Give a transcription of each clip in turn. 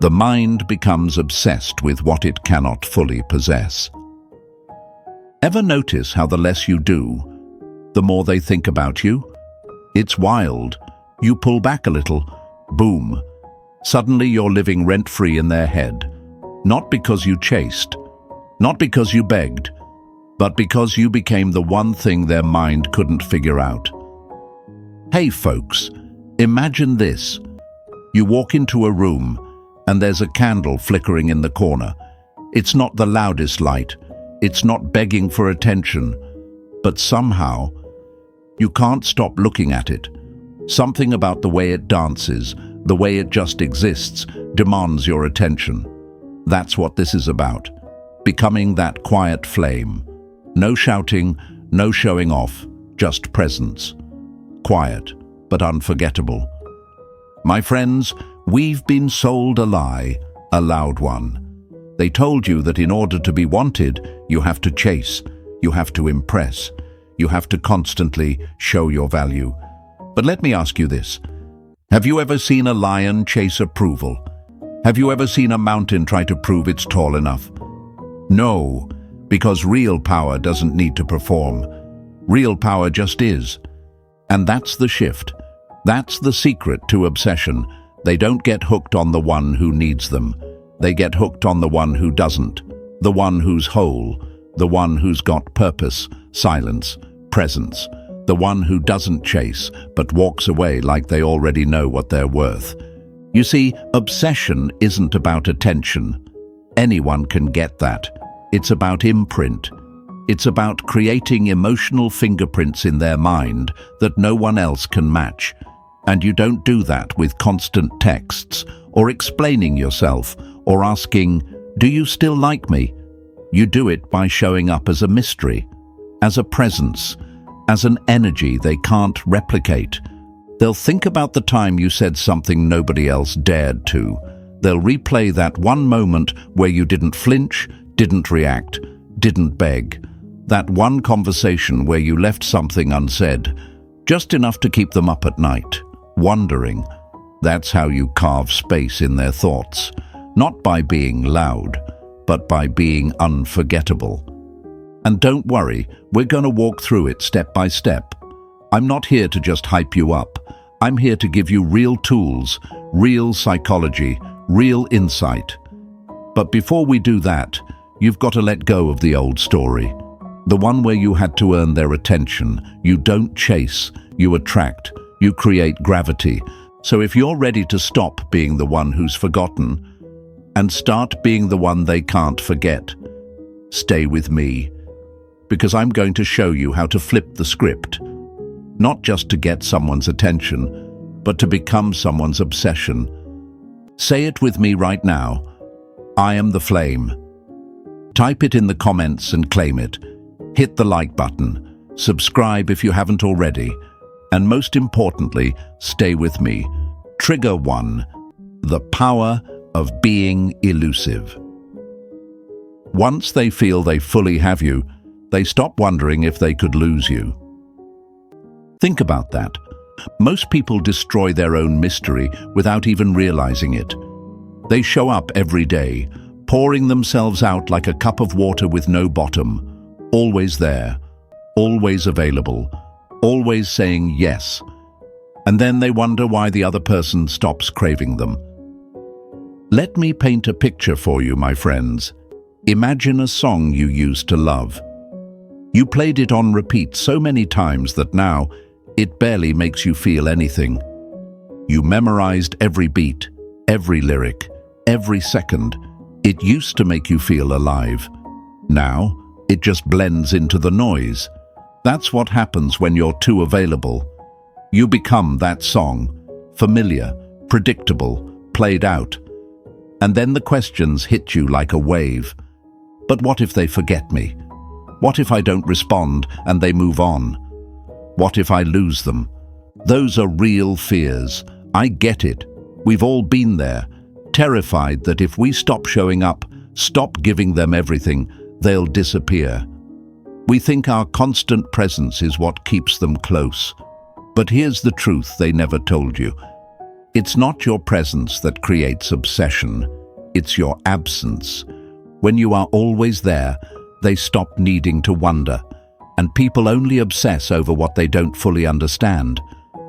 The mind becomes obsessed with what it cannot fully possess. Ever notice how the less you do, the more they think about you? It's wild. You pull back a little, boom. Suddenly you're living rent-free in their head. Not because you chased, not because you begged, but because you became the one thing their mind couldn't figure out. Hey folks, imagine this. You walk into a room and there's a candle flickering in the corner. It's not the loudest light. It's not begging for attention. But somehow, you can't stop looking at it. Something about the way it dances, the way it just exists, demands your attention. That's what this is about. Becoming that quiet flame. No shouting, no showing off, just presence. Quiet, but unforgettable. My friends, we've been sold a lie, a loud one. They told you that in order to be wanted, you have to chase, you have to impress, you have to constantly show your value. But let me ask you this. Have you ever seen a lion chase approval? Have you ever seen a mountain try to prove it's tall enough? No, because real power doesn't need to perform. Real power just is. And that's the shift. That's the secret to obsession. They don't get hooked on the one who needs them. They get hooked on the one who doesn't. The one who's whole. The one who's got purpose, silence, presence. The one who doesn't chase, but walks away like they already know what they're worth. You see, obsession isn't about attention. Anyone can get that. It's about imprint. It's about creating emotional fingerprints in their mind that no one else can match. And you don't do that with constant texts, or explaining yourself, or asking, "Do you still like me?" You do it by showing up as a mystery, as a presence, as an energy they can't replicate. They'll think about the time you said something nobody else dared to. They'll replay that one moment where you didn't flinch, didn't react, didn't beg. That one conversation where you left something unsaid, just enough to keep them up at night, wondering. That's how you carve space in their thoughts, not by being loud, but by being unforgettable. And don't worry, we're going to walk through it step by step. I'm not here to just hype you up. I'm here to give you real tools, real psychology, real insight. But before we do that, you've got to let go of the old story. The one where you had to earn their attention. You don't chase, you attract, you create gravity. So if you're ready to stop being the one who's forgotten and start being the one they can't forget, stay with me. Because I'm going to show you how to flip the script. Not just to get someone's attention, but to become someone's obsession. Say it with me right now. I am the flame. Type it in the comments and claim it. Hit the like button. Subscribe if you haven't already. And most importantly, stay with me. Trigger 1. The power of being elusive. Once they feel they fully have you, they stop wondering if they could lose you. Think about that. Most people destroy their own mystery without even realizing it. They show up every day, pouring themselves out like a cup of water with no bottom, always there, always available, always saying yes. And then they wonder why the other person stops craving them. Let me paint a picture for you, my friends. Imagine a song you used to love. You played it on repeat so many times that now it barely makes you feel anything. You memorized every beat, every lyric, every second. It used to make you feel alive. Now, it just blends into the noise. That's what happens when you're too available. You become that song, familiar, predictable, played out. And then the questions hit you like a wave. But what if they forget me? What if I don't respond and they move on? What if I lose them? Those are real fears. I get it. We've all been there, terrified that if we stop showing up, stop giving them everything, they'll disappear. We think our constant presence is what keeps them close. But here's the truth they never told you. It's not your presence that creates obsession, it's your absence. When you are always there, they stop needing to wonder, and people only obsess over what they don't fully understand,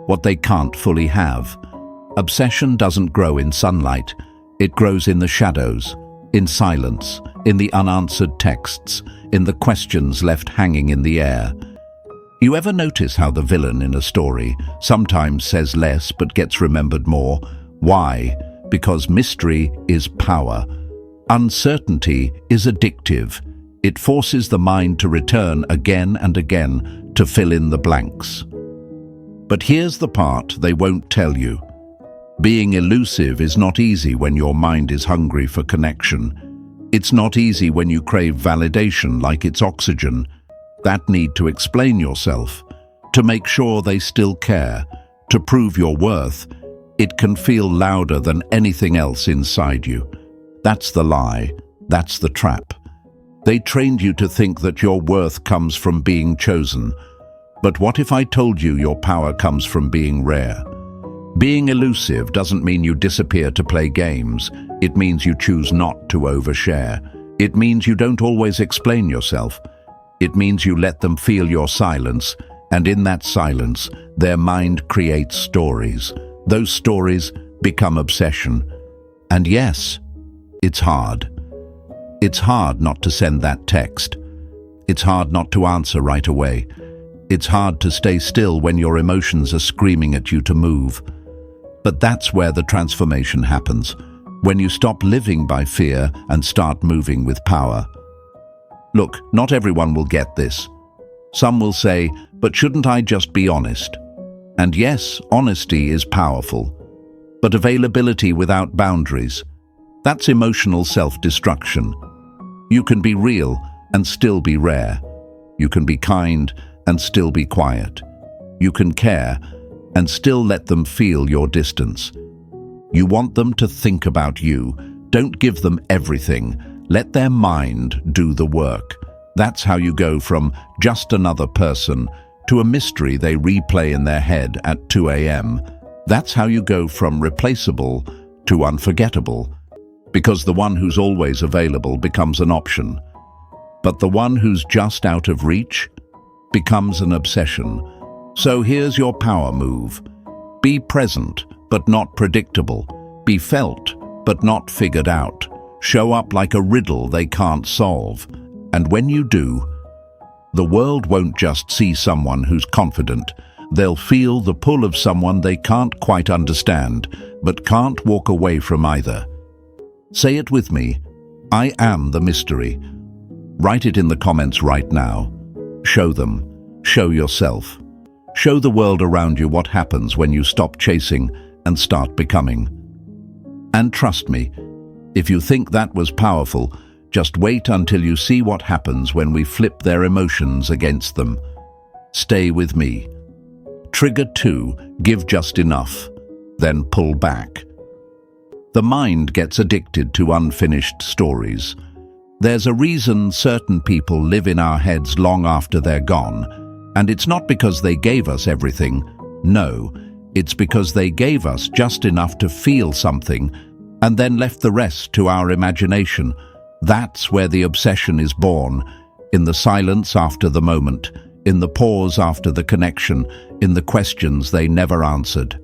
what they can't fully have. Obsession doesn't grow in sunlight, it grows in the shadows, in silence, in the unanswered texts, in the questions left hanging in the air. You ever notice how the villain in a story sometimes says less but gets remembered more? Why? Because mystery is power. Uncertainty is addictive. It forces the mind to return again and again to fill in the blanks. But here's the part they won't tell you. Being elusive is not easy when your mind is hungry for connection. It's not easy when you crave validation like it's oxygen. That need to explain yourself, to make sure they still care, to prove your worth, it can feel louder than anything else inside you. That's the lie. That's the trap. They trained you to think that your worth comes from being chosen. But what if I told you your power comes from being rare? Being elusive doesn't mean you disappear to play games. It means you choose not to overshare. It means you don't always explain yourself. It means you let them feel your silence, and in that silence, their mind creates stories. Those stories become obsession. And yes, it's hard. It's hard not to send that text. It's hard not to answer right away. It's hard to stay still when your emotions are screaming at you to move. But that's where the transformation happens, when you stop living by fear and start moving with power. Look, not everyone will get this. Some will say, but shouldn't I just be honest? And yes, honesty is powerful. But availability without boundaries, that's emotional self-destruction. You can be real and still be rare. You can be kind and still be quiet. You can care and still let them feel your distance. You want them to think about you. Don't give them everything. Let their mind do the work. That's how you go from just another person to a mystery they replay in their head at 2 a.m. That's how you go from replaceable to unforgettable. Because the one who's always available becomes an option. But the one who's just out of reach becomes an obsession. So here's your power move. Be present, but not predictable. Be felt, but not figured out. Show up like a riddle they can't solve. And when you do, the world won't just see someone who's confident. They'll feel the pull of someone they can't quite understand, but can't walk away from either. Say it with me. I am the mystery. Write it in the comments right now. Show them. Show yourself. Show the world around you what happens when you stop chasing and start becoming. And trust me, if you think that was powerful, just wait until you see what happens when we flip their emotions against them. Stay with me. Trigger 2, give just enough, then pull back. The mind gets addicted to unfinished stories. There's a reason certain people live in our heads long after they're gone. And it's not because they gave us everything. No, it's because they gave us just enough to feel something and then left the rest to our imagination. That's where the obsession is born, in the silence after the moment, in the pause after the connection, in the questions they never answered.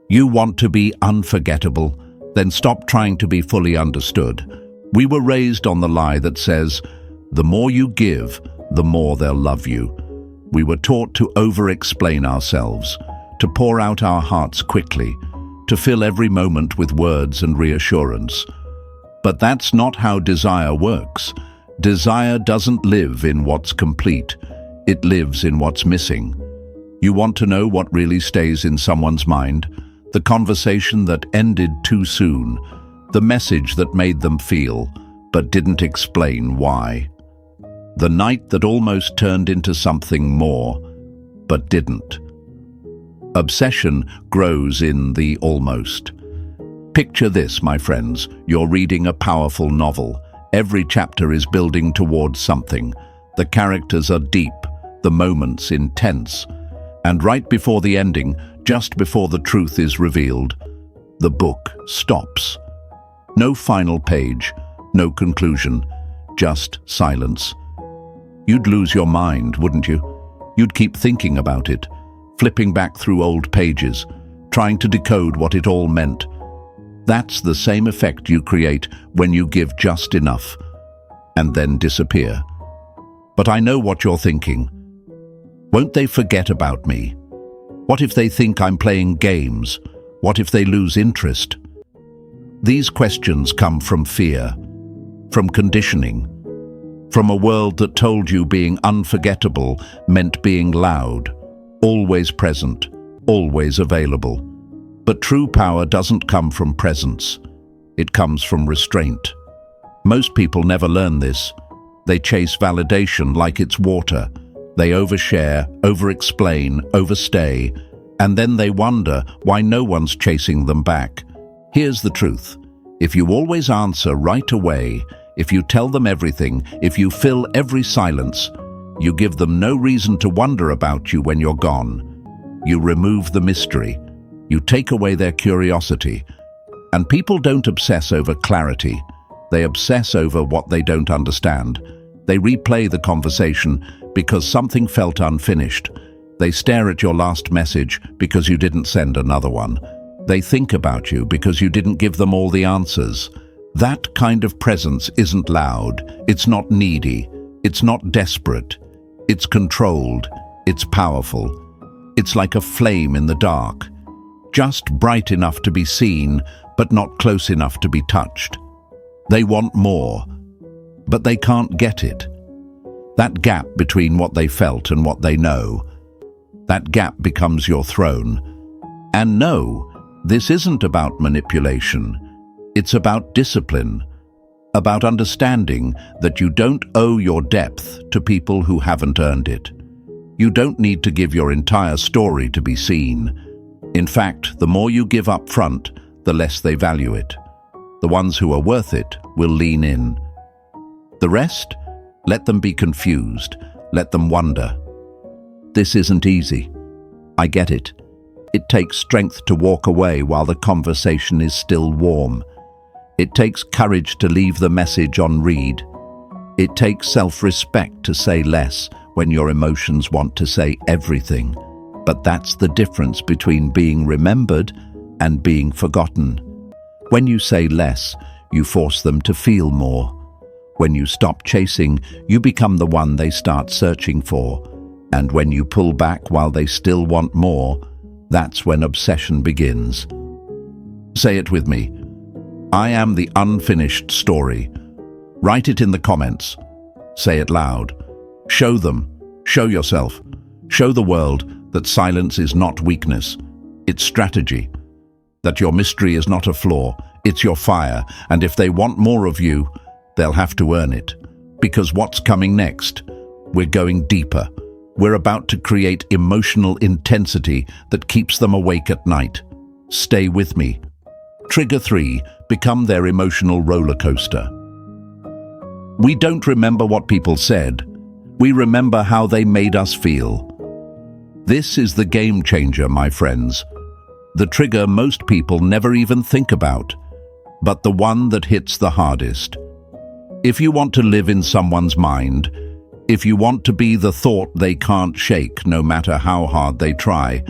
You want to be unforgettable? Then stop trying to be fully understood. We were raised on the lie that says, the more you give, the more they'll love you. We were taught to over-explain ourselves, to pour out our hearts quickly, to fill every moment with words and reassurance. But that's not how desire works. Desire doesn't live in what's complete. It lives in what's missing. You want to know what really stays in someone's mind? The conversation that ended too soon, the message that made them feel, but didn't explain why. The night that almost turned into something more, but didn't. Obsession grows in the almost. Picture this, my friends. You're reading a powerful novel. Every chapter is building towards something. The characters are deep, the moments intense. And right before the ending, just before the truth is revealed, the book stops. No final page, no conclusion, just silence. You'd lose your mind, wouldn't you? You'd keep thinking about it, flipping back through old pages, trying to decode what it all meant. That's the same effect you create when you give just enough, and then disappear. But I know what you're thinking. Won't they forget about me? What if they think I'm playing games? What if they lose interest? These questions come from fear, from conditioning, from a world that told you being unforgettable meant being loud, always present, always available. But true power doesn't come from presence. It comes from restraint. Most people never learn this. They chase validation like it's water. They overshare, over-explain, overstay, and then they wonder why no one's chasing them back. Here's the truth. If you always answer right away, if you tell them everything, if you fill every silence, you give them no reason to wonder about you when you're gone. You remove the mystery. You take away their curiosity. And people don't obsess over clarity. They obsess over what they don't understand. They replay the conversation because something felt unfinished. They stare at your last message because you didn't send another one. They think about you because you didn't give them all the answers. That kind of presence isn't loud. It's not needy. It's not desperate. It's controlled. It's powerful. It's like a flame in the dark. Just bright enough to be seen, but not close enough to be touched. They want more, but they can't get it. That gap between what they felt and what they know, that gap becomes your throne. And no, this isn't about manipulation. It's about discipline, about understanding that you don't owe your depth to people who haven't earned it. You don't need to give your entire story to be seen. In fact, the more you give up front, the less they value it. The ones who are worth it will lean in. The rest, let them be confused. Let them wonder. This isn't easy. I get it. It takes strength to walk away while the conversation is still warm. It takes courage to leave the message on read. It takes self-respect to say less when your emotions want to say everything. But that's the difference between being remembered and being forgotten. When you say less, you force them to feel more. When you stop chasing, you become the one they start searching for. And when you pull back while they still want more, that's when obsession begins. Say it with me. I am the unfinished story. Write it in the comments. Say it loud. Show them. Show yourself. Show the world that silence is not weakness. It's strategy. That your mystery is not a flaw. It's your fire. And if they want more of you, they'll have to earn it. Because what's coming next? We're going deeper. We're about to create emotional intensity that keeps them awake at night. Stay with me. Trigger 3. Become their emotional roller coaster. We don't remember what people said. We remember how they made us feel. This is the game changer, my friends. The trigger most people never even think about, but the one that hits the hardest. If you want to live in someone's mind, if you want to be the thought they can't shake no matter how hard they try,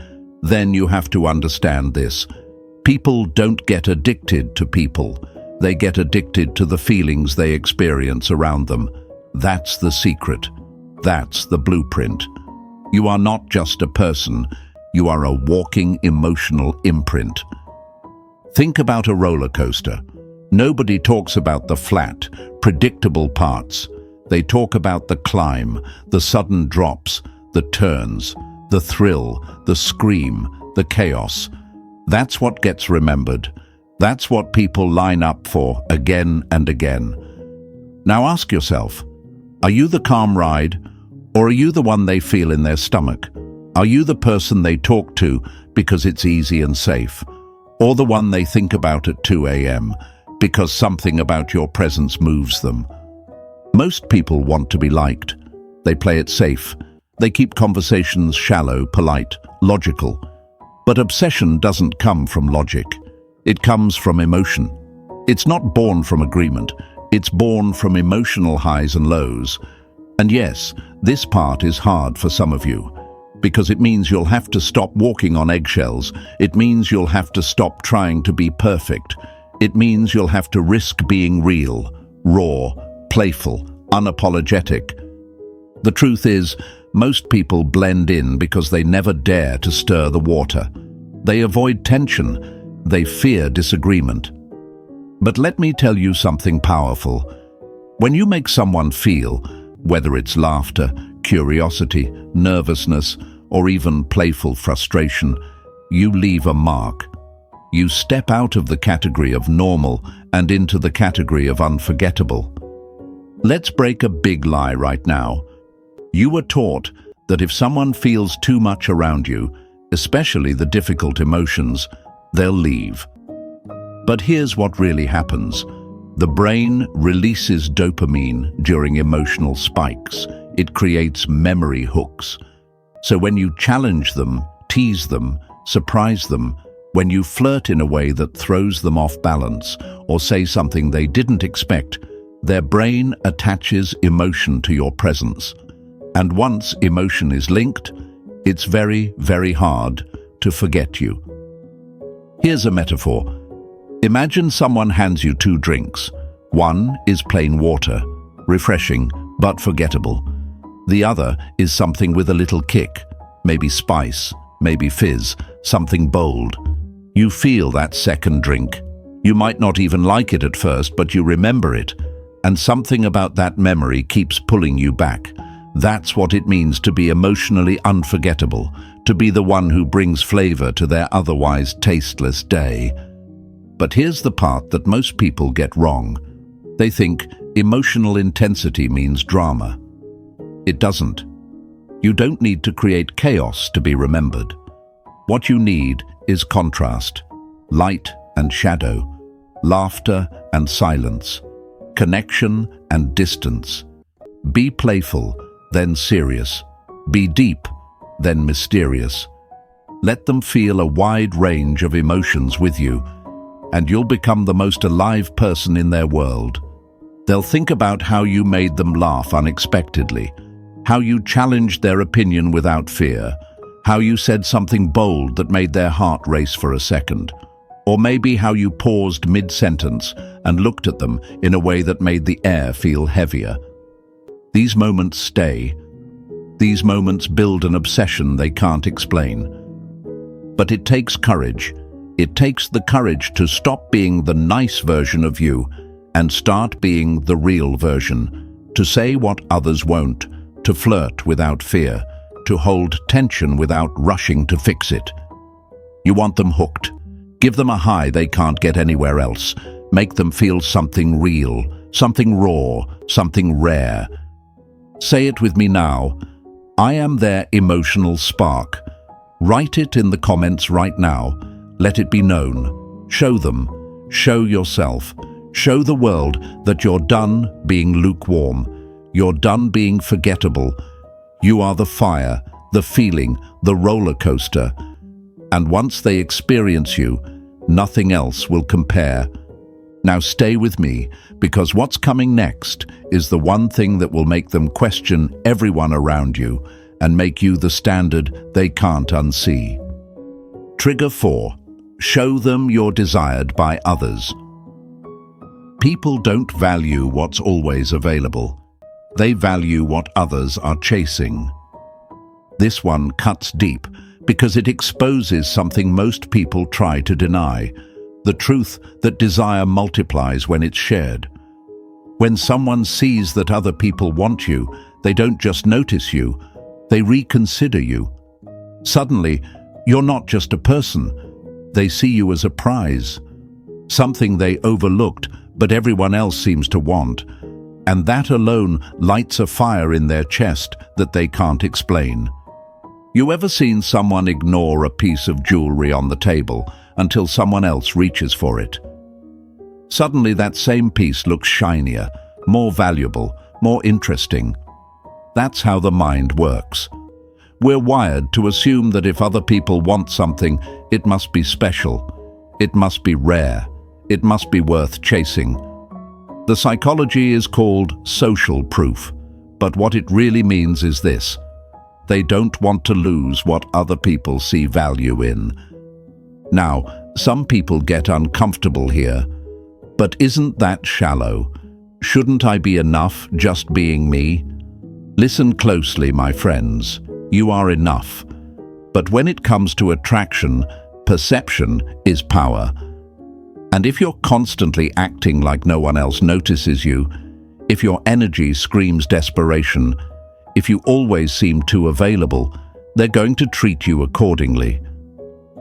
then you have to understand this. People don't get addicted to people. They get addicted to the feelings they experience around them. That's the secret. That's the blueprint. You are not just a person. You are a walking emotional imprint. Think about a roller coaster. Nobody talks about the flat, predictable parts. They talk about the climb, the sudden drops, the turns, the thrill, the scream, the chaos. That's what gets remembered. That's what people line up for again and again. Now ask yourself, are you the calm ride, or are you the one they feel in their stomach? Are you the person they talk to because it's easy and safe, or the one they think about at 2 a.m. because something about your presence moves them? Most people want to be liked. They play it safe. They keep conversations shallow, polite, logical. But obsession doesn't come from logic. It comes from emotion. It's not born from agreement. It's born from emotional highs and lows. And yes, this part is hard for some of you, because it means you'll have to stop walking on eggshells. It means you'll have to stop trying to be perfect. It means you'll have to risk being real, raw, playful, unapologetic. The truth is, most people blend in because they never dare to stir the water. They avoid tension. They fear disagreement. But let me tell you something powerful. When you make someone feel, whether it's laughter, curiosity, nervousness, or even playful frustration, you leave a mark. You step out of the category of normal and into the category of unforgettable. Let's break a big lie right now. You were taught that if someone feels too much around you, especially the difficult emotions, they'll leave. But here's what really happens. The brain releases dopamine during emotional spikes. It creates memory hooks. So when you challenge them, tease them, surprise them, when you flirt in a way that throws them off balance or say something they didn't expect, their brain attaches emotion to your presence. And once emotion is linked, it's very, very hard to forget you. Here's a metaphor. Imagine someone hands you two drinks. One is plain water, refreshing but forgettable. The other is something with a little kick, maybe spice, maybe fizz, something bold. You feel that second drink. You might not even like it at first, but you remember it. And something about that memory keeps pulling you back. That's what it means to be emotionally unforgettable, to be the one who brings flavor to their otherwise tasteless day. But here's the part that most people get wrong. They think emotional intensity means drama. It doesn't. You don't need to create chaos to be remembered. What you need is contrast, light and shadow, laughter and silence, connection and distance. Be playful, then serious. Be deep, then mysterious. Let them feel a wide range of emotions with you, and you'll become the most alive person in their world. They'll think about how you made them laugh unexpectedly, how you challenged their opinion without fear, how you said something bold that made their heart race for a second, or maybe how you paused mid-sentence and looked at them in a way that made the air feel heavier. These moments stay. These moments build an obsession they can't explain. But it takes courage. It takes the courage to stop being the nice version of you and start being the real version, to say what others won't, to flirt without fear, to hold tension without rushing to fix it. You want them hooked. Give them a high they can't get anywhere else. Make them feel something real, something raw, something rare. Say it with me now. I am their emotional spark. Write it in the comments right now. Let it be known. Show them. Show yourself. Show the world that you're done being lukewarm. You're done being forgettable. You are the fire, the feeling, the roller coaster. And once they experience you, nothing else will compare. Now stay with me, because what's coming next is the one thing that will make them question everyone around you and make you the standard they can't unsee. Trigger 4. Show them you're desired by others. People don't value what's always available. They value what others are chasing. This one cuts deep because it exposes something most people try to deny. The truth that desire multiplies when it's shared. When someone sees that other people want you, they don't just notice you, they reconsider you. Suddenly, you're not just a person. They see you as a prize, something they overlooked but everyone else seems to want. And that alone lights a fire in their chest that they can't explain. You ever seen someone ignore a piece of jewelry on the table until someone else reaches for it? Suddenly that same piece looks shinier, more valuable, more interesting. That's how the mind works. We're wired to assume that if other people want something, it must be special. It must be rare. It must be worth chasing. The psychology is called social proof, but what it really means is this: they don't want to lose what other people see value in. Now, some people get uncomfortable here, but isn't that shallow? Shouldn't I be enough just being me? Listen closely, my friends. You are enough. But when it comes to attraction, perception is power. And if you're constantly acting like no one else notices you, if your energy screams desperation, if you always seem too available, they're going to treat you accordingly.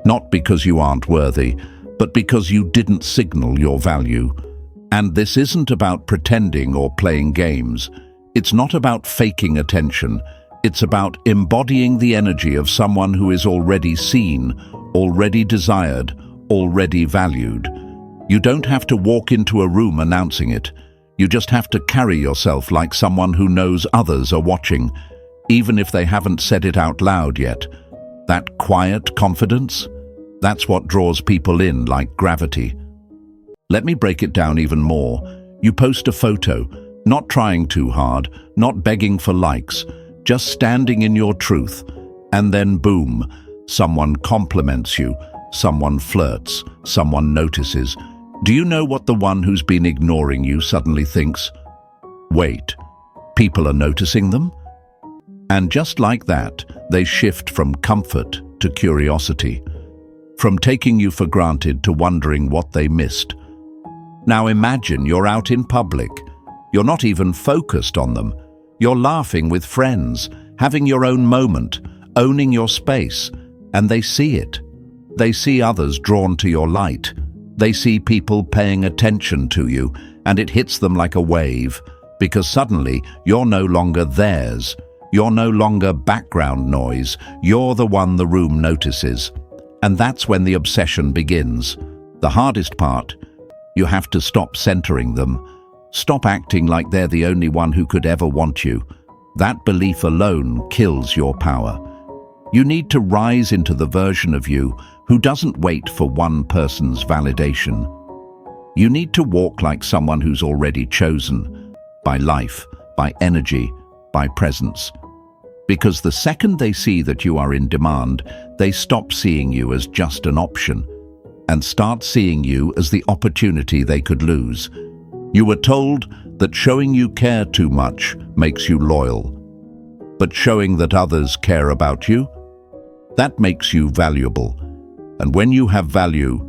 Not because you aren't worthy, but because you didn't signal your value. And this isn't about pretending or playing games. It's not about faking attention. It's about embodying the energy of someone who is already seen, already desired, already valued. You don't have to walk into a room announcing it. You just have to carry yourself like someone who knows others are watching, even if they haven't said it out loud yet. That quiet confidence, that's what draws people in like gravity. Let me break it down even more. You post a photo, not trying too hard, not begging for likes, just standing in your truth, and then boom, someone compliments you, someone flirts, someone notices. Do you know what the one who's been ignoring you suddenly thinks? Wait, people are noticing them? And just like that, they shift from comfort to curiosity, from taking you for granted to wondering what they missed. Now imagine you're out in public. You're not even focused on them. You're laughing with friends, having your own moment, owning your space, and they see it. They see others drawn to your light. They see people paying attention to you, and it hits them like a wave, because suddenly you're no longer theirs. You're no longer background noise. You're the one the room notices. And that's when the obsession begins. The hardest part, you have to stop centering them. Stop acting like they're the only one who could ever want you. That belief alone kills your power. You need to rise into the version of you who doesn't wait for one person's validation. You need to walk like someone who's already chosen, by life, by energy, by presence. Because the second they see that you are in demand, they stop seeing you as just an option and start seeing you as the opportunity they could lose. You were told that showing you care too much makes you loyal, but showing that others care about you, that makes you valuable. And when you have value,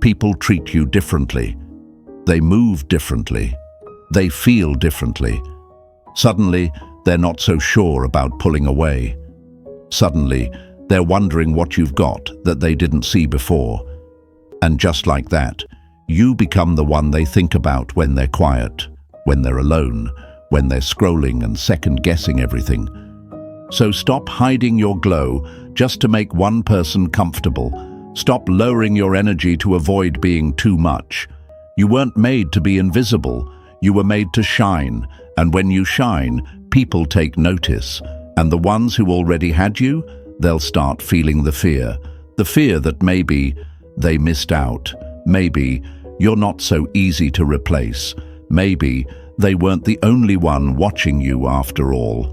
people treat you differently. They move differently. They feel differently. Suddenly, they're not so sure about pulling away. Suddenly, they're wondering what you've got that they didn't see before. And just like that, you become the one they think about when they're quiet, when they're alone, when they're scrolling and second-guessing everything. So stop hiding your glow just to make one person comfortable. Stop lowering your energy to avoid being too much. You weren't made to be invisible. You were made to shine. And when you shine, people take notice. And the ones who already had you, they'll start feeling the fear. The fear that maybe they missed out. Maybe you're not so easy to replace. Maybe they weren't the only one watching you after all.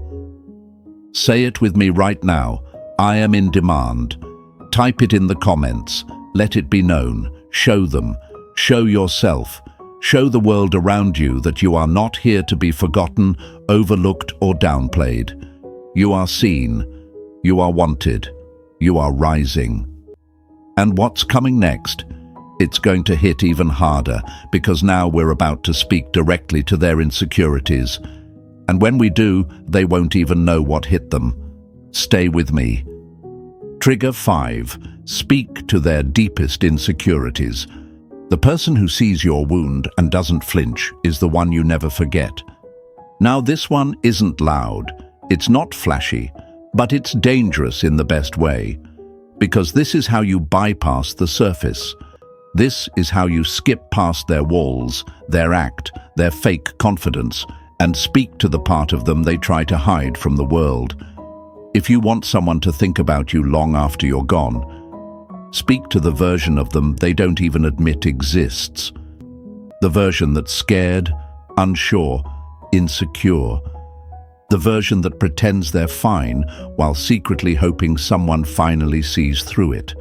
Say it with me right now. I am in demand. Type it in the comments. Let it be known. Show them. Show yourself. Show the world around you that you are not here to be forgotten, overlooked, or downplayed. You are seen. You are wanted. You are rising. And what's coming next? It's going to hit even harder, because now we're about to speak directly to their insecurities. And when we do, they won't even know what hit them. Stay with me. Trigger 5. Speak to their deepest insecurities. The person who sees your wound and doesn't flinch is the one you never forget. Now, this one isn't loud. It's not flashy, but it's dangerous in the best way. Because this is how you bypass the surface. This is how you skip past their walls, their act, their fake confidence, and speak to the part of them they try to hide from the world. If you want someone to think about you long after you're gone, Speak to the version of them they don't even admit exists. The version that's scared, unsure, insecure. The version that pretends they're fine while secretly hoping someone finally sees through it.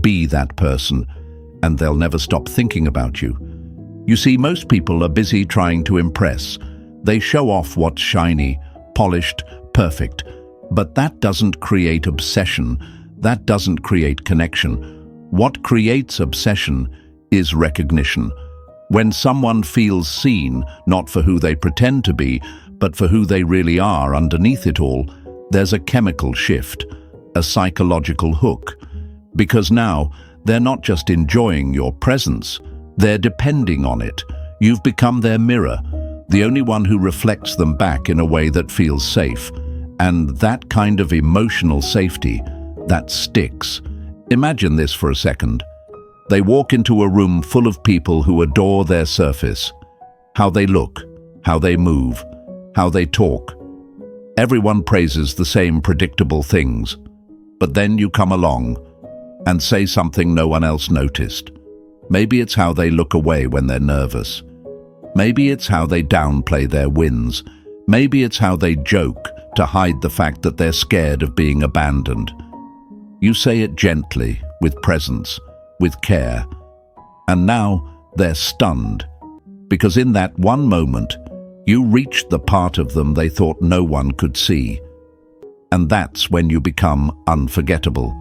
Be that person, and they'll never stop thinking about you. You see, most people are busy trying to impress. They show off what's shiny, polished, perfect. But that doesn't create obsession. That doesn't create connection. What creates obsession is recognition. When someone feels seen, not for who they pretend to be, but for who they really are underneath it all, there's a chemical shift, a psychological hook. Because now, they're not just enjoying your presence, they're depending on it. You've become their mirror, the only one who reflects them back in a way that feels safe. And that kind of emotional safety, that sticks. Imagine this for a second. They walk into a room full of people who adore their surface. How they look, how they move, how they talk. Everyone praises the same predictable things. But then you come along and say something no one else noticed. Maybe it's how they look away when they're nervous. Maybe it's how they downplay their wins. Maybe it's how they joke to hide the fact that they're scared of being abandoned. You say it gently, with presence, with care. And now they're stunned, because in that one moment, you reached the part of them they thought no one could see. And that's when you become unforgettable.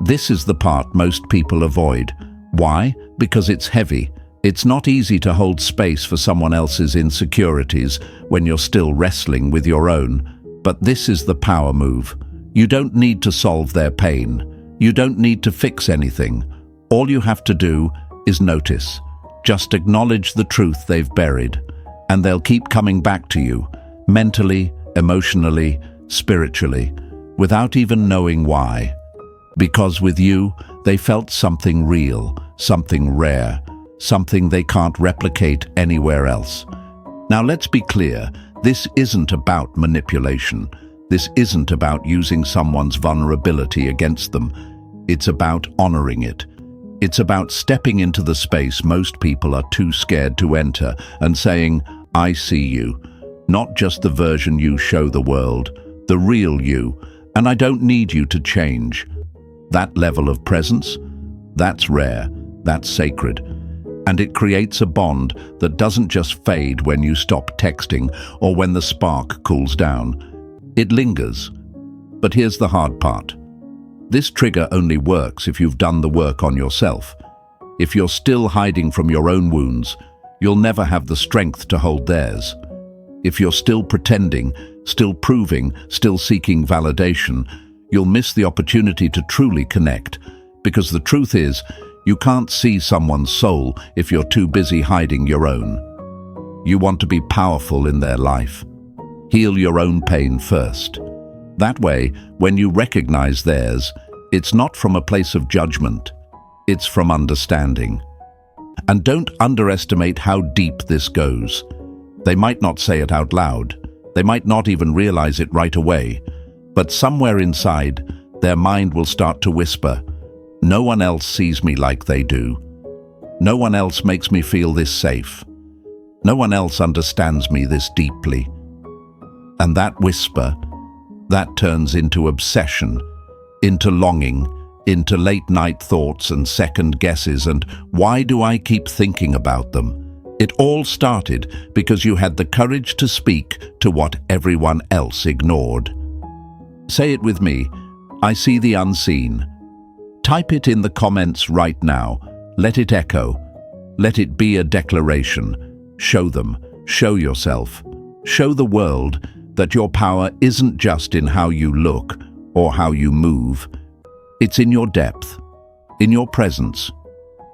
This is the part most people avoid. Why? Because it's heavy. It's not easy to hold space for someone else's insecurities when you're still wrestling with your own. But this is the power move. You don't need to solve their pain. You don't need to fix anything. All you have to do is notice. Just acknowledge the truth they've buried, and they'll keep coming back to you, mentally, emotionally, spiritually, without even knowing why. Because with you, they felt something real, something rare, something they can't replicate anywhere else. Now let's be clear, this isn't about manipulation. This isn't about using someone's vulnerability against them. It's about honoring it. It's about stepping into the space most people are too scared to enter and saying, I see you, not just the version you show the world, the real you, and I don't need you to change. That level of presence, that's rare, that's sacred. And it creates a bond that doesn't just fade when you stop texting or when the spark cools down. It lingers. But here's the hard part. This trigger only works if you've done the work on yourself. If you're still hiding from your own wounds, you'll never have the strength to hold theirs. If you're still pretending, still proving, still seeking validation, you'll miss the opportunity to truly connect. Because the truth is, you can't see someone's soul if you're too busy hiding your own. You want to be powerful in their life. Heal your own pain first. That way, when you recognize theirs, it's not from a place of judgment, it's from understanding. And don't underestimate how deep this goes. They might not say it out loud, they might not even realize it right away, but somewhere inside, their mind will start to whisper, no one else sees me like they do. No one else makes me feel this safe. No one else understands me this deeply. And that whisper, that turns into obsession, into longing, into late-night thoughts and second guesses, and why do I keep thinking about them? It all started because you had the courage to speak to what everyone else ignored. Say it with me, I see the unseen. Type it in the comments right now. Let it echo. Let it be a declaration. Show them, show yourself, show the world that your power isn't just in how you look or how you move. It's in your depth, in your presence,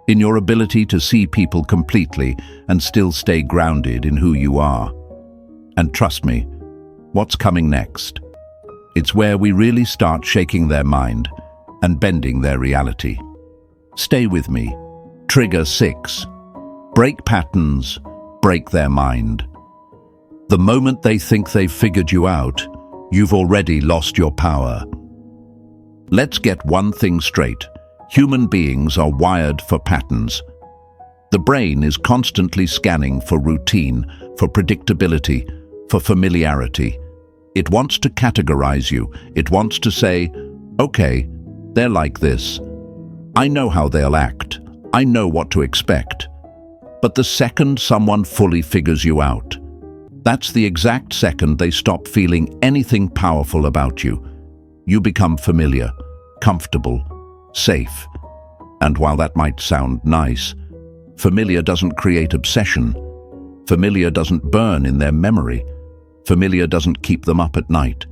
in your ability to see people completely and still stay grounded in who you are. And trust me, what's coming next? It's where we really start shaking their mind and bending their reality. Stay with me. Trigger 6. Break patterns, break their mind. The moment they think they've figured you out, you've already lost your power. Let's get one thing straight. Human beings are wired for patterns. The brain is constantly scanning for routine, for predictability, for familiarity. It wants to categorize you. It wants to say, okay, they're like this. I know how they'll act. I know what to expect. But the second someone fully figures you out, that's the exact second they stop feeling anything powerful about you. You become familiar, comfortable, safe. And while that might sound nice, familiar doesn't create obsession. Familiar doesn't burn in their memory. Familiar doesn't keep them up at night.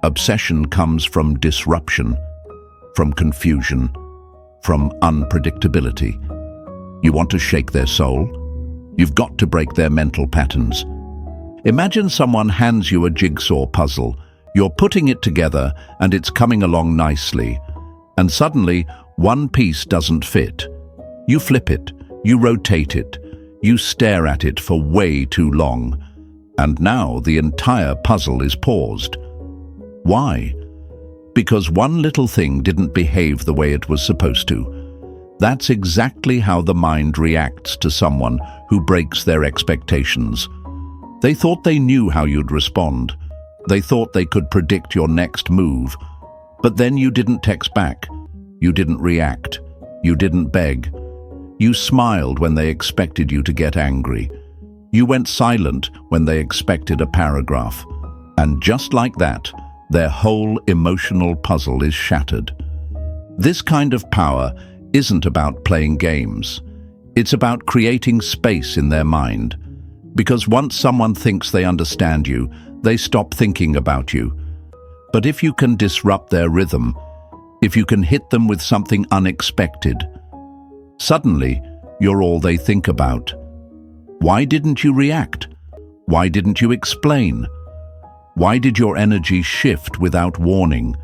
Obsession comes from disruption, from confusion, from unpredictability. You want to shake their soul? You've got to break their mental patterns. Imagine someone hands you a jigsaw puzzle. You're putting it together and it's coming along nicely. And suddenly, one piece doesn't fit. You flip it, you rotate it, you stare at it for way too long. And now the entire puzzle is paused. Why? Because one little thing didn't behave the way it was supposed to. That's exactly how the mind reacts to someone who breaks their expectations. They thought they knew how you'd respond. They thought they could predict your next move. But then you didn't text back. You didn't react. You didn't beg. You smiled when they expected you to get angry. You went silent when they expected a paragraph. And just like that, their whole emotional puzzle is shattered. This kind of power isn't about playing games. It's about creating space in their mind. Because once someone thinks they understand you, they stop thinking about you. But if you can disrupt their rhythm, if you can hit them with something unexpected, suddenly you're all they think about. Why didn't you react? Why didn't you explain? Why did your energy shift without warning?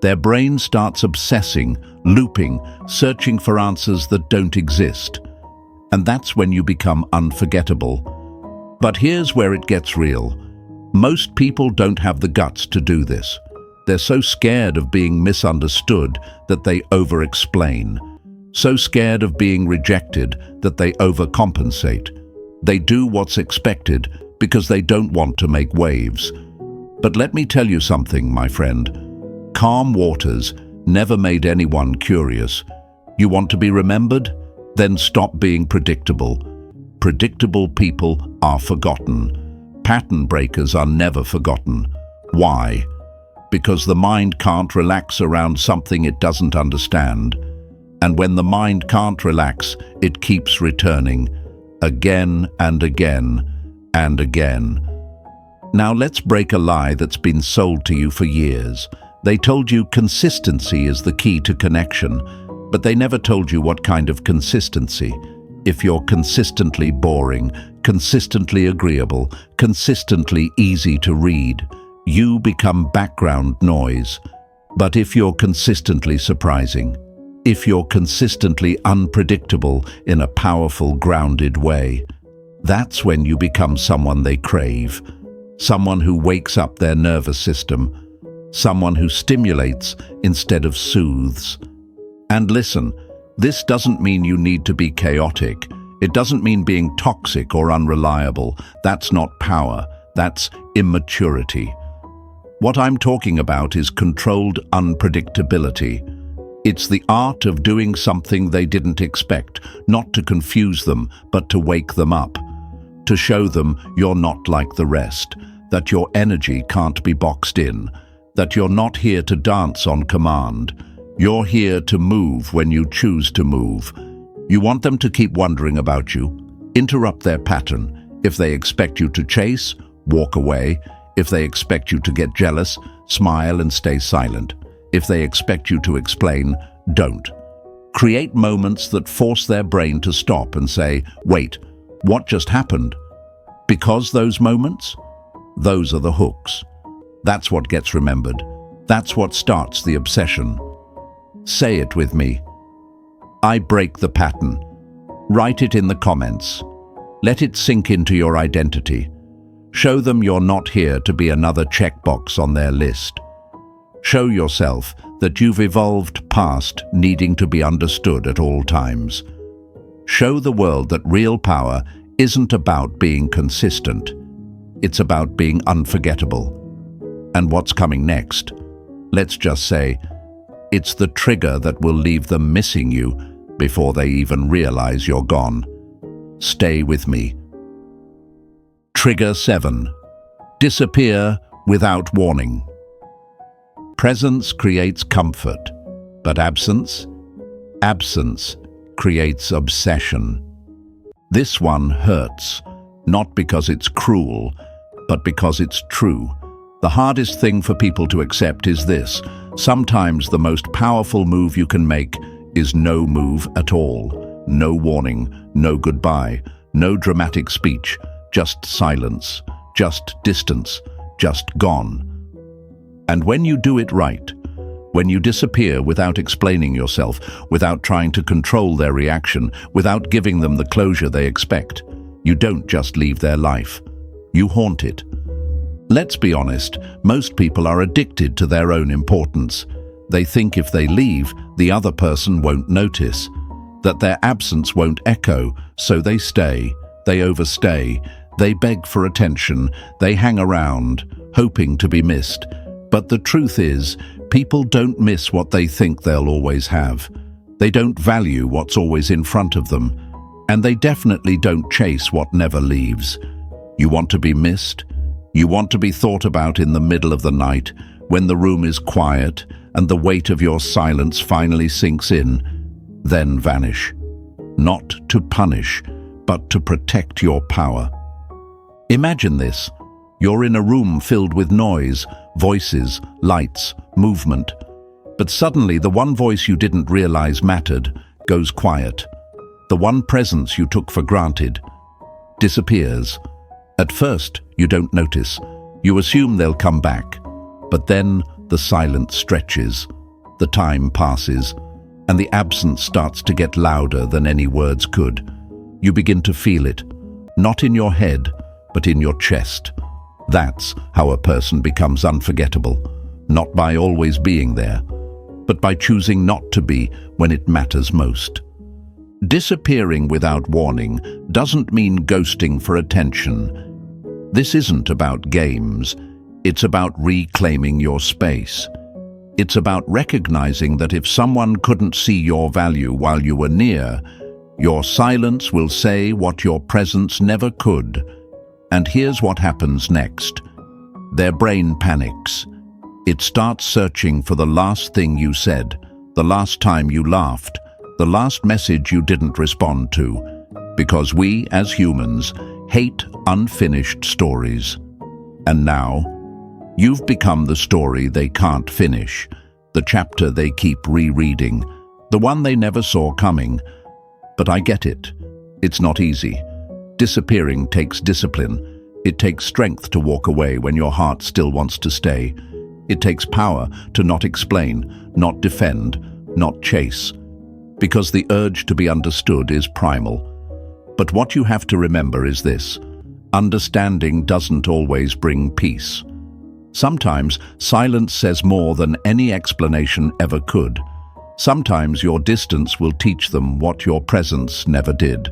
Their brain starts obsessing, looping, searching for answers that don't exist. And that's when you become unforgettable. But here's where it gets real. Most people don't have the guts to do this. They're so scared of being misunderstood that they over-explain. So scared of being rejected that they overcompensate. They do what's expected because they don't want to make waves. But let me tell you something, my friend. Calm waters never made anyone curious. You want to be remembered? Then stop being predictable. Predictable people are forgotten. Pattern breakers are never forgotten. Why? Because the mind can't relax around something it doesn't understand. And when the mind can't relax, it keeps returning, again and again and again. Now let's break a lie that's been sold to you for years. They told you consistency is the key to connection, but they never told you what kind of consistency. If you're consistently boring, consistently agreeable, consistently easy to read, you become background noise. But if you're consistently surprising, if you're consistently unpredictable in a powerful, grounded way, that's when you become someone they crave, someone who wakes up their nervous system, someone who stimulates instead of soothes. And listen, this doesn't mean you need to be chaotic. It doesn't mean being toxic or unreliable. That's not power. That's immaturity. What I'm talking about is controlled unpredictability. It's the art of doing something they didn't expect, not to confuse them, but to wake them up, to show them you're not like the rest, that your energy can't be boxed in, that you're not here to dance on command. You're here to move when you choose to move. You want them to keep wondering about you. Interrupt their pattern. If they expect you to chase, walk away. If they expect you to get jealous, smile and stay silent. If they expect you to explain, don't. Create moments that force their brain to stop and say, wait, what just happened? Because those moments, those are the hooks. That's what gets remembered. That's what starts the obsession. Say it with me. I break the pattern. Write it in the comments. Let it sink into your identity. Show them you're not here to be another checkbox on their list. Show yourself that you've evolved past needing to be understood at all times. Show the world that real power isn't about being consistent. It's about being unforgettable. And what's coming next? Let's just say, it's the trigger that will leave them missing you before they even realize you're gone. Stay with me. Trigger 7. Disappear without warning. Presence creates comfort, but absence creates obsession. This one hurts, not because it's cruel, but because it's true. The hardest thing for people to accept is this: sometimes the most powerful move you can make is no move at all. No warning, no goodbye, no dramatic speech, just silence, just distance, just gone. And when you do it right, when you disappear without explaining yourself, without trying to control their reaction, without giving them the closure they expect, you don't just leave their life, you haunt it. Let's be honest, most people are addicted to their own importance. They think if they leave, the other person won't notice, that their absence won't echo, so they stay, they overstay, they beg for attention, they hang around, hoping to be missed. But the truth is, people don't miss what they think they'll always have. They don't value what's always in front of them, and they definitely don't chase what never leaves. You want to be missed? You want to be thought about in the middle of the night, when the room is quiet and the weight of your silence finally sinks in, then vanish. Not to punish, but to protect your power. Imagine this. You're in a room filled with noise, voices, lights, movement. But suddenly the one voice you didn't realize mattered goes quiet. The one presence you took for granted disappears. At first, you don't notice. You assume they'll come back. But then the silence stretches, the time passes, and the absence starts to get louder than any words could. You begin to feel it, not in your head, but in your chest. That's how a person becomes unforgettable, not by always being there, but by choosing not to be when it matters most. Disappearing without warning doesn't mean ghosting for attention. This isn't about games. It's about reclaiming your space. It's about recognizing that if someone couldn't see your value while you were near, your silence will say what your presence never could. And here's what happens next. Their brain panics. It starts searching for the last thing you said, the last time you laughed, the last message you didn't respond to. Because we, as humans, hate unfinished stories. And now, you've become the story they can't finish, the chapter they keep rereading, the one they never saw coming. But I get it. It's not easy. Disappearing takes discipline. It takes strength to walk away when your heart still wants to stay. It takes power to not explain, not defend, not chase. Because the urge to be understood is primal. But what you have to remember is this: understanding doesn't always bring peace. Sometimes silence says more than any explanation ever could. Sometimes your distance will teach them what your presence never did.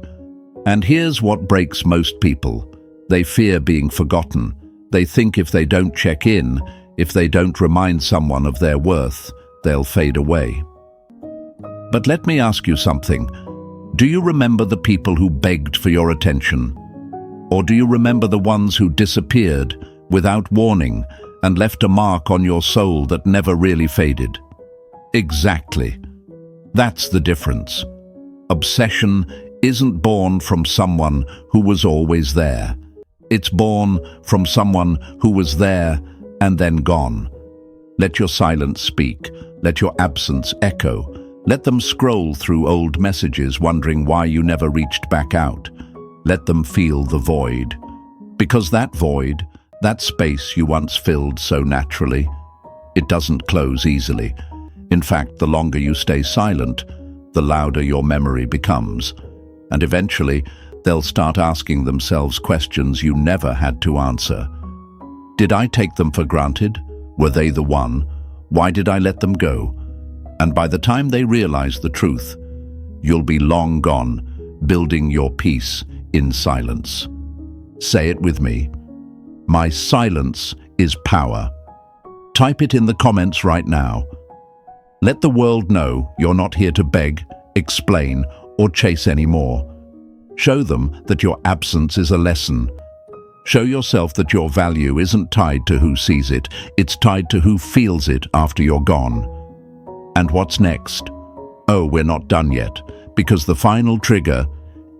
And here's what breaks most people. They fear being forgotten. They think if they don't check in, if they don't remind someone of their worth, they'll fade away. But let me ask you something. Do you remember the people who begged for your attention? Or do you remember the ones who disappeared without warning and left a mark on your soul that never really faded? Exactly. That's the difference. Obsession isn't born from someone who was always there. It's born from someone who was there and then gone. Let your silence speak. Let your absence echo. Let them scroll through old messages wondering why you never reached back out. Let them feel the void. Because that void, that space you once filled so naturally, it doesn't close easily. In fact, the longer you stay silent, the louder your memory becomes. And eventually, they'll start asking themselves questions you never had to answer. Did I take them for granted? Were they the one? Why did I let them go? And by the time they realize the truth, you'll be long gone, building your peace in silence. Say it with me. My silence is power. Type it in the comments right now. Let the world know you're not here to beg, explain, or chase anymore. Show them that your absence is a lesson. Show yourself that your value isn't tied to who sees it, it's tied to who feels it after you're gone. And what's next? Oh, we're not done yet, because the final trigger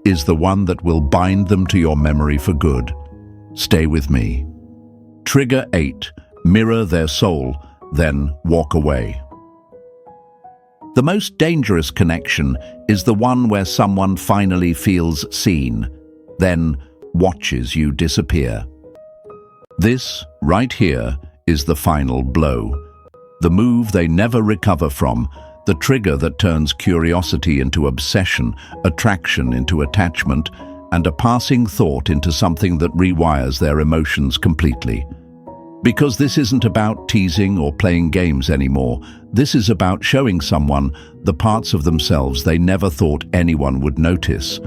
is the one that will bind them to your memory for good. Stay with me. Trigger 8. Mirror their soul, then walk away. The most dangerous connection is the one where someone finally feels seen, then watches you disappear. This, right here, is the final blow. The move they never recover from, the trigger that turns curiosity into obsession, attraction into attachment, and a passing thought into something that rewires their emotions completely. Because this isn't about teasing or playing games anymore. This is about showing someone the parts of themselves they never thought anyone would notice,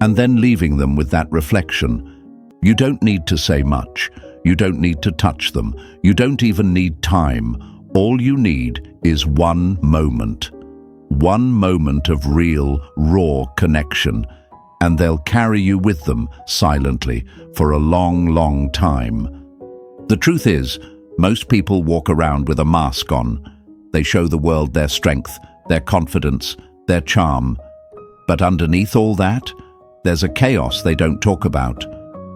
and then leaving them with that reflection. You don't need to say much. You don't need to touch them. You don't even need time. All you need is one moment. One moment of real, raw connection, and they'll carry you with them silently for a long, long time. The truth is, most people walk around with a mask on. They show the world their strength, their confidence, their charm. But underneath all that, there's a chaos they don't talk about,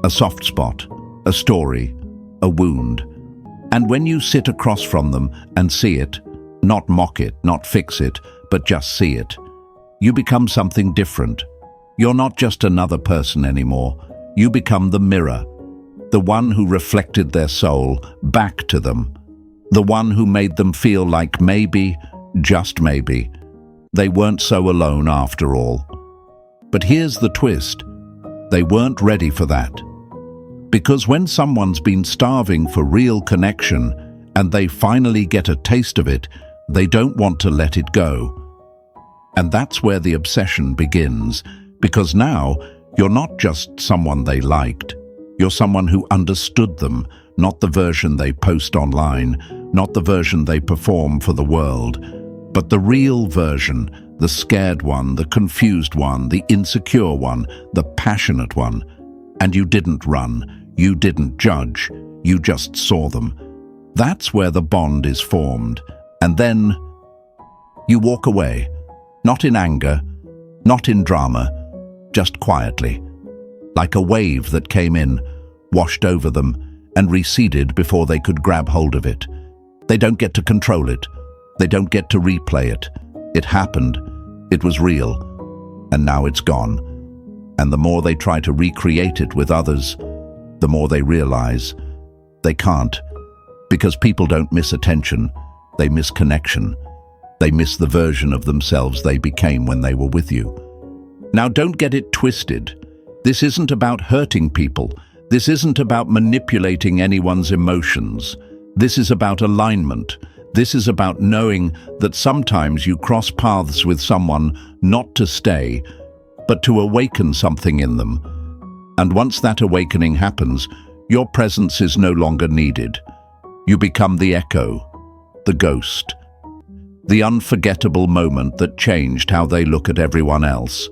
a soft spot, a story, a wound. And when you sit across from them and see it, not mock it, not fix it, but just see it, you become something different. You're not just another person anymore. You become the mirror. The one who reflected their soul back to them. The one who made them feel like maybe, just maybe, they weren't so alone after all. But here's the twist. They weren't ready for that. Because when someone's been starving for real connection and they finally get a taste of it, they don't want to let it go. And that's where the obsession begins, because now you're not just someone they liked. You're someone who understood them, not the version they post online, not the version they perform for the world, but the real version, the scared one, the confused one, the insecure one, the passionate one. And you didn't run, you didn't judge, you just saw them. That's where the bond is formed. And then you walk away, not in anger, not in drama, just quietly. Like a wave that came in, washed over them, and receded before they could grab hold of it. They don't get to control it. They don't get to replay it. It happened. It was real. And now it's gone. And the more they try to recreate it with others, the more they realize they can't. Because people don't miss attention. They miss connection. They miss the version of themselves they became when they were with you. Now, don't get it twisted. This isn't about hurting people. This isn't about manipulating anyone's emotions. This is about alignment. This is about knowing that sometimes you cross paths with someone not to stay, but to awaken something in them. And once that awakening happens, your presence is no longer needed. You become the echo, the ghost, the unforgettable moment that changed how they look at everyone else.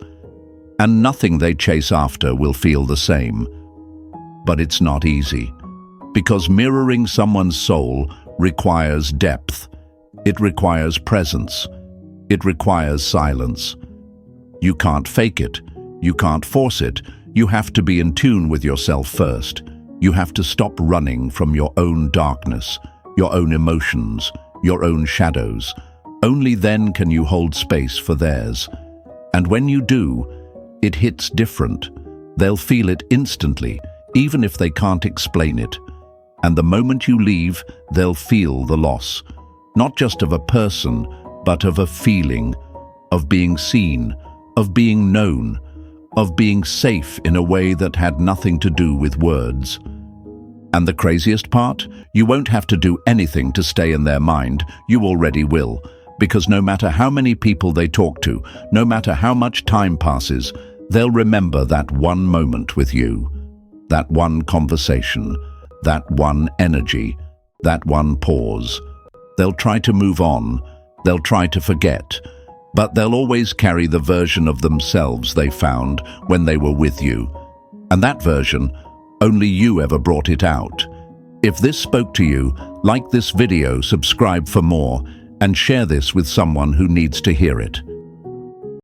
And nothing they chase after will feel the same. But it's not easy, because mirroring someone's soul requires depth. It requires presence. It requires silence. You can't fake it. You can't force it. You have to be in tune with yourself first. You have to stop running from your own darkness, your own emotions, your own shadows. Only then can you hold space for theirs. And when you do, it hits different. They'll feel it instantly, even if they can't explain it. And the moment you leave, they'll feel the loss, not just of a person, but of a feeling, of being seen, of being known, of being safe in a way that had nothing to do with words. And the craziest part? You won't have to do anything to stay in their mind. You already will. Because no matter how many people they talk to, no matter how much time passes, they'll remember that one moment with you, that one conversation, that one energy, that one pause. They'll try to move on, they'll try to forget, but they'll always carry the version of themselves they found when they were with you. And that version, only you ever brought it out. If this spoke to you, like this video, subscribe for more, and share this with someone who needs to hear it.